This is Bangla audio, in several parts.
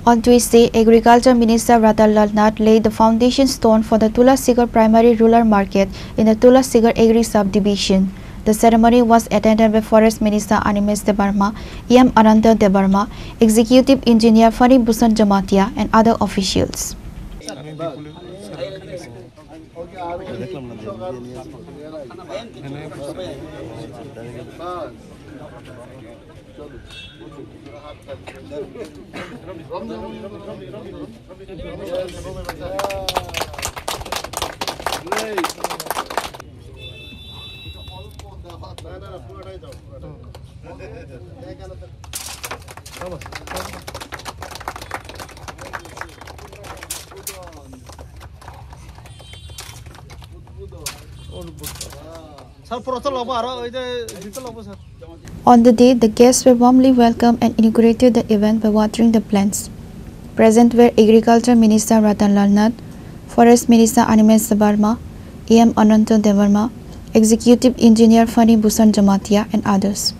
On Tuesday, Agriculture Minister Ratan Lal Nath laid the foundation stone for the Tulasigarh primary rural market in the Tulasigarh Agri subdivision. The ceremony was attended by Forest Minister Animesh Debarma, EM Ananta Debarma, Executive Engineer Fani Bhusan Jamatia and other officials. On the day, the guests were warmly welcomed and inaugurated the event by watering the plants. Present were Agriculture Minister Ratan Lal Nath, Forest Minister Animesh Debarma, EM Ananta Debarma, Executive Engineer Fani Bhusan Jamatia and others.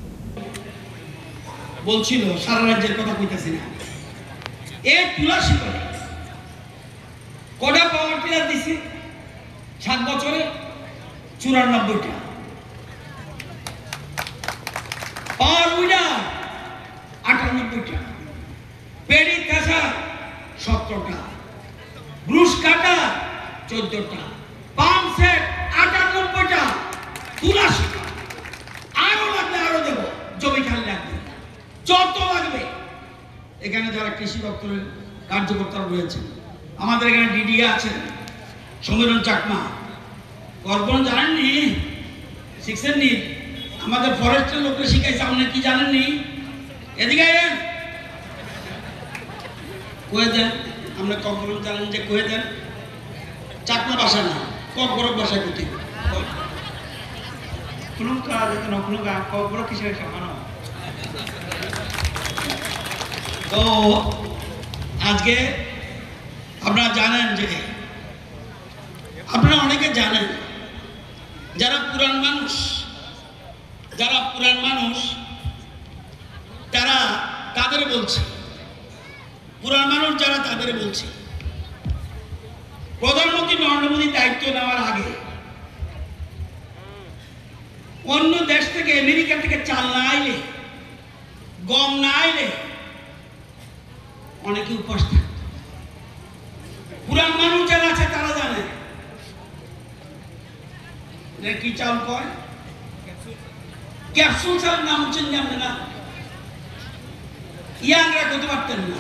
Power winner 98টা পেডি কাঁচা 17টা ব্রুশ কাটা 14টা পাম্প সেট 98টা 83টা আরো লাগবে আরো দেব জমি খালি লাগবে যত লাগবে এখানে যারা কৃষি দপ্তরের কার্যকর্তারা রয়েছে আমাদের এখানে ডিডি আছেন সমীরণ চাকমা কর্পোরেশন জানেননি শিখছেননি আমাদের ফরেস্টের লোকরা শিখাইছে আপনি কি জানেননি এদিকে আইন কয়ে দেন আমরা কর্পোরেশন জানেন যে কয়ে দেন চাকমা ভাষা না কর্পোরেট ভাষা কোথায় কুলুকা যেন কুলুকা কর্পোরেট কিসের সমানো তো আজকে আপনারা জানেন যে আপনারা অনেকে জানেন যারা পুরান মানুষ তারা তাদের বলছে পুরান মানুষ যারা তাদের বলছে প্রধানমন্ত্রী নরেন্দ্র মোদী দায়িত্ব নেওয়ার আগে অন্য দেশ থেকে আমেরিকা থেকে চাল না আইলে গম না আইলে অনেকে উপোস থাকত পুরান মানুষ যারা আছে তারা জানে কি চাল কয় ক্যাপসুল চালের নাম হচ্ছেন জানেন না ইয়াংরা করতে পারতেন না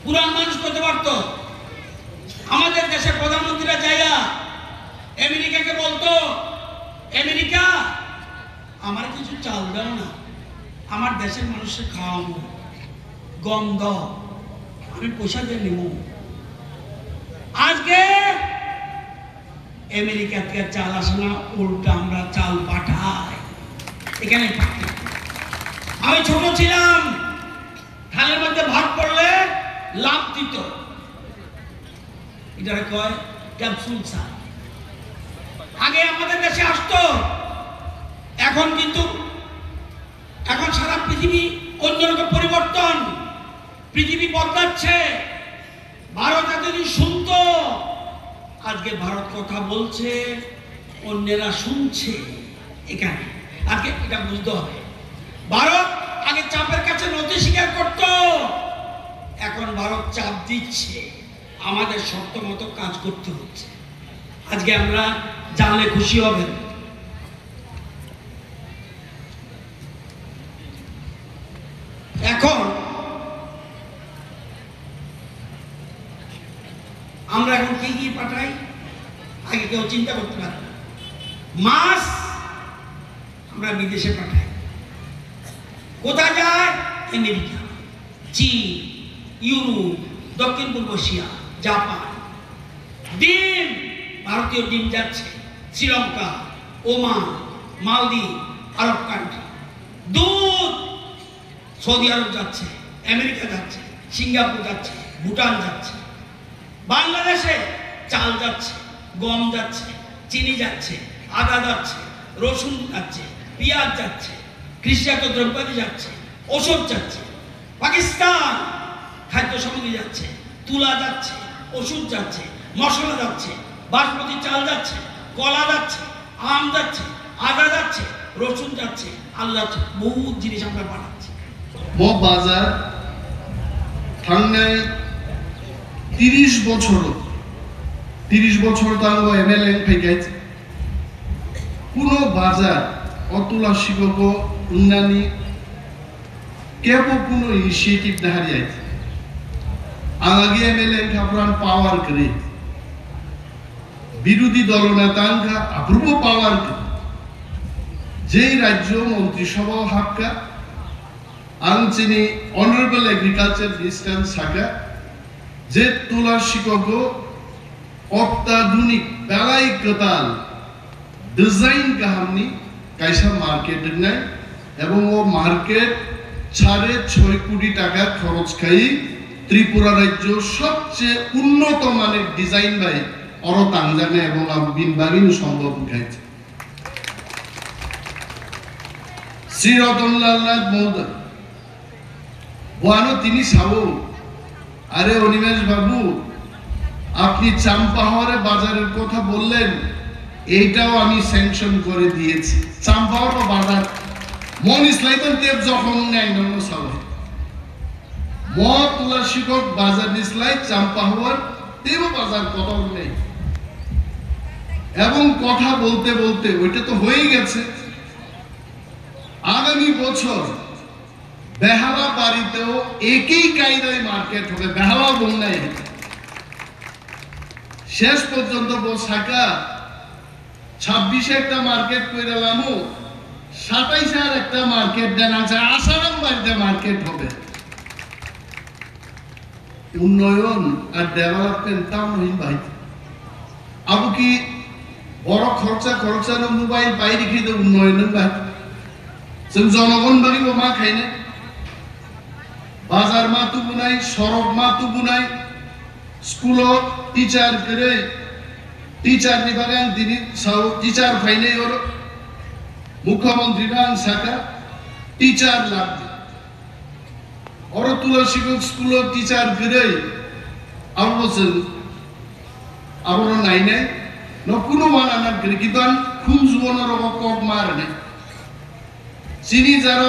পুরান মানুষ করতে পারতো আমাদের দেশের প্রধানমন্ত্রীরা যাইয়া আমেরিকাকে বলতো আমেরিকা আমার কিছু চাল দাও না আমার দেশের মানুষকে খাওয়াবো গম দাও আমি পয়সা দিয়ে নেব আজকে আমেরিকা থেকে চাল আসে না উল্টা আমরা চাল পাঠাই এখানে আমি ছোট ছিলাম থালের মধ্যে ভাত পড়লে লাভ দিত এটা কয় ক্যাপসুল চাল আগে আমাদের দেশে আসতো এখন কিন্তু এখন সারা পৃথিবী অন্যরকম পরিবর্তন পৃথিবী বদলাচ্ছে ভারত এতদিন শুনতো আজকে ভারত কথা বলছে অন্যেরা শুনছে এখানে আজকে এটা বুঝতে হবে ভারত আগে চাপের কাছে নতি স্বীকার করত এখন ভারত চাপ দিচ্ছে আমাদের শর্ত মতো কাজ করতে হচ্ছে আজকে আমরা জানলে খুশি হবেন এখন আমরা এখন কি পাঠাই আগে কেউ চিন্তা করতে পারে না মাছ আমরা বিদেশে পাঠাই কোথায় যায় আমেরিকা চীন ইউরোপ দক্ষিণ পূর্ব এশিয়া জাপান ডিম ভারতীয় ডিম যাচ্ছে শ্রীলঙ্কা ওমান মালদ্বীপ আরব কান্ট্রি দুধ সৌদি আরব যাচ্ছে আমেরিকা যাচ্ছে সিঙ্গাপুর যাচ্ছে ভুটান যাচ্ছে বাংলাদেশে চাল যাচ্ছে গম যাচ্ছে চিনি যাচ্ছে আদা যাচ্ছে রসুন যাচ্ছে পেঁয়াজ যাচ্ছে কৃষিজাত দ্রব্যাদি যাচ্ছে ওষুধ যাচ্ছে পাকিস্তান খাদ্য সামগ্রী যাচ্ছে, তুলা যাচ্ছে, ওষুধ যাচ্ছে, মশলা যাচ্ছে, বাসমতি চাল যাচ্ছে, কলা যাচ্ছে, আম যাচ্ছে, আদা যাচ্ছে, রসুন যাচ্ছে, আলু যাচ্ছে, বহু জিনিস আমরা বানাচ্ছি। বাজার থাঙ্গায় 30 বছর তাঙ্গ এমএলএ ফেকাইছে কোনো বাজার অতুলা শিকক উন্নানি কেবো কোনো ইনিশিয়েটিভ দাহারি আইছে আগে এমএলএ খাপরান পাওয়ার করে বিরোধী দলনেতাঙ্কা অপূর্ব পাওয়ার করে যেই রাজ্য মন্ত্রিসভা হাক্কা আনচিনি অনারেবল এগ্রিকালচার মিনিস্টার সাকা যে তুলা শিকক অত্যাধুনিক বেলাই কতাল ডিজাইন কাহামনি কাইসা মার্কেট নাই এবং ও মার্কেট 6.5 কোটি টাকা খরচ খাই ত্রিপুরা রাজ্য সবচেয়ে উন্নত মানের ডিজাইন বাই অর তাংজানে এবং বিনবাগিন সম্ভব খাইছে শ্রী রতনলাল নাথ মহোদয় বয়ানো তিনি সাবু আরে অনিমেষ বাবু আপনি চাম্পাহাওয়ারে বাজারের কথা বললেন এইটাও আমি স্যাংশন করে দিয়েছি চাম্পাহাওয়ার বাজার মন ইসলাইতন তেব যখন নেয় নন্য সাবু তুলা শিকক বাজার ইসলাই চাম্পাহাওয়ার তেব বাজার কথা নেই এবং কথা বলতে বলতে ওইটা তো হয়ে গেছে আগামী বছর বেহালা বাড়িতেও একই কায়দায় মার্কেট হবে বেহালা বন্যায় শেষ পর্যন্ত বসাকা 26 একটা মার্কেট করে লামু 27 একটা মার্কেট দেন আছে আসারাম বাড়িতে মার্কেট হবে উন্নয়ন আর ডেভেলপমেন্ট তাও নই ভাই আবু কি বড় খরচার মোবাইল বাইরে খেতে উন্নয়ন ভাই জনগণ বাড়িব মা খাই না বাজার মা তুবু নাই সড়ক মা তুবু নাই স্কুল টিচার করে টিচার নিবাগান তিনি টিচার ফাইনে ওর মুখ্যমন্ত্রী গান শাখা টিচার লাগবে ওর তুলা শিক্ষক স্কুল টিচার করে আবার বলছেন আবার নাই নাই ন কোনো মানা করে কিন্তু খুন জীবনের কক মার নেই চিনি যার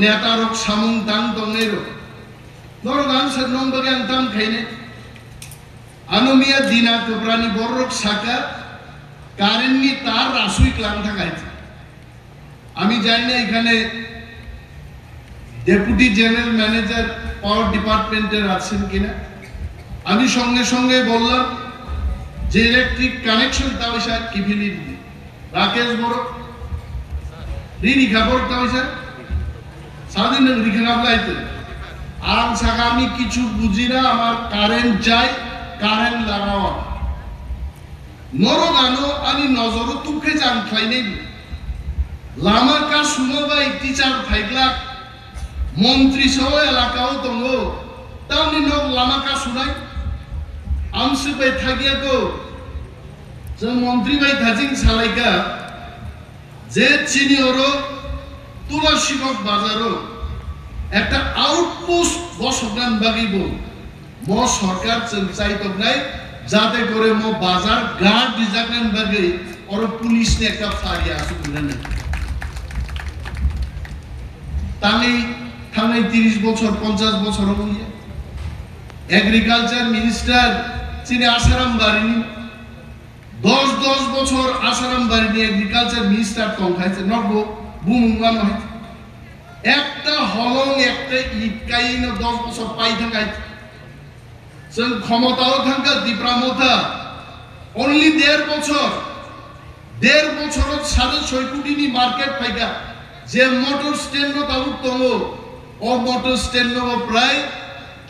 নেতার সামুং দান দনের ধরো গান সে নম্বরে আনতাম খাইনে আনুমিয়া দিনা কবরানি বড় শাখা কারেন্টনি তার রাসুই ক্লান থাকাইছে আমি জানি না এখানে ডেপুটি জেনারেল ম্যানেজার পাওয়ার ডিপার্টমেন্টের আছেন কিনা আমি সঙ্গে সঙ্গে বললাম যে ইলেকট্রিক কানেকশন তাও স্যার কি ফিলি রাকেশ বড় রিনি খাবার তাও স্যার সারাদিন রিখানাব লাইতে আর শাখা আমি কিছু বুঝি না আমার কারেন্ট চাই কারেন্ট লাগাও নরগানো আমি নজর তুখে যান খাই নেই লামা কা শুনো ভাই টিচার ফাইগলা মন্ত্রী সহ এলাকাও দङ তাওনি নক লামা কা শুনাই আমসে বাই থাকিয়া গো যে মন্ত্রী ভাই থাজিং সালাইকা যে চিনি ওরো তুলা শিকক বাজারও একটা আউটপোস্ট বসগান বাগিব ম সরকার চাইতো নাই যাতে করে ম বাজার গার্ড ডিজাইন বাগে ওর পুলিশ নে একটা ফারিয়া আসুক না তাহলে থানে 30 বছর 50 বছর হইয়া এগ্রিকালচার মিনিস্টার চিনি আসারাম বাড়িনি 10 বছর আসারাম বাড়িনি এগ্রিকালচার মিনিস্টার কম খাইছে নগো বুমুঙ্গান হইছে একটা হলং একটা ইটকাইন 10 বছর পাই থাকাইছে जों ক্ষমতাও থাকা দিপ্রামতা অনলি 1.5 বছর 6.5 কোটিনি মার্কেট পাইকা যে মোটর স্ট্যান্ড তাও দङ ও মোটর স্ট্যান্ড প্রায়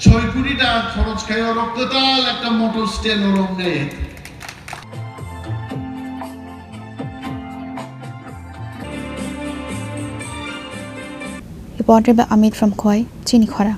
6 কোটি টাকা খরচ খায় রক্ততাল একটা মোটর স্ট্যান্ড রং নেই Reported by Amit from Khoi, Chini Khora.